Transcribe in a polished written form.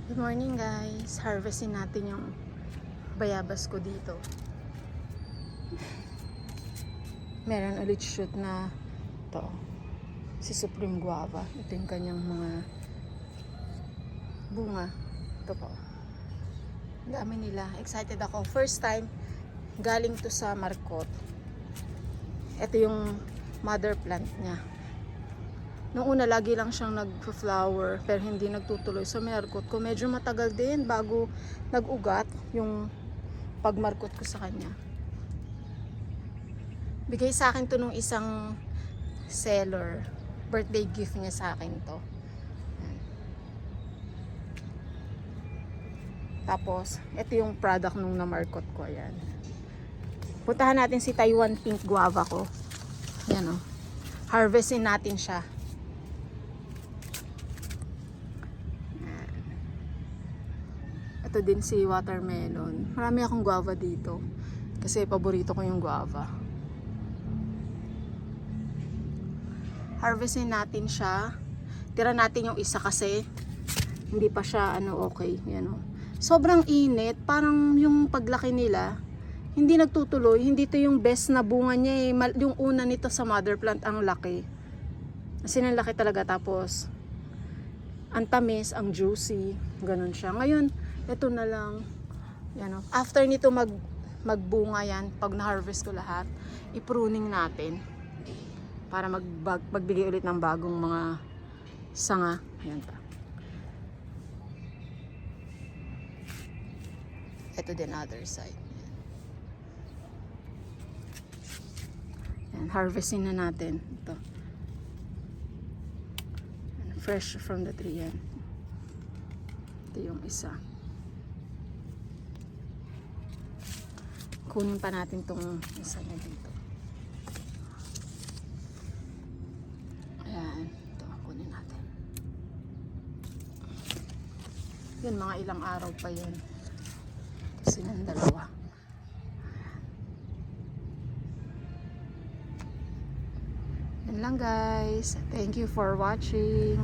Good morning guys, harvestin natin yung bayabas ko dito. Meron ulit shoot na to, si Supreme Guava. Ito yung kanyang mga bunga. Ito po, dami nila, excited ako. First time galing to sa Marcot. Ito yung mother plant niya. Noong una lagi lang siyang nag-flower pero hindi nagtutuloy. So minarkot ko, medyo matagal din bago nag-ugat yung pagmarkot ko sa kanya. Bigay sa akin to nung isang seller. Birthday gift niya sa akin to. Tapos ito yung product nung namarkot ko. Ayan. Puntahan natin si Taiwan Pink Guava ko. Ayan o. Harvestin natin siya. Ito din si watermelon. Marami akong guava dito. Kasi paborito ko yung guava. Harvestin natin siya. Tira natin yung isa kasi hindi pa siya okay. Yan o. Sobrang init. Parang yung paglaki nila, hindi nagtutuloy. Hindi to yung best na bunga niya eh. Yung una nito sa mother plant ang laki. Kasi ang laki talaga. Tapos ang tamis, ang juicy. Ganun siya. Ngayon, ito na lang. Yan o. After nito magbunga yan, pag na-harvest ko lahat, i-pruning natin. Para magbigay ulit ng bagong mga sanga. Yan pa. Ito din other side. Yan, harvesting na natin. Ito. Fresh from the tree yan. Ito yung isa. Kunin pa natin tong isa na dito. Ayan. Ito, kunin natin. Yun, mga ilang araw pa yun. Kasi ng dalawa. Yan lang guys. Thank you for watching.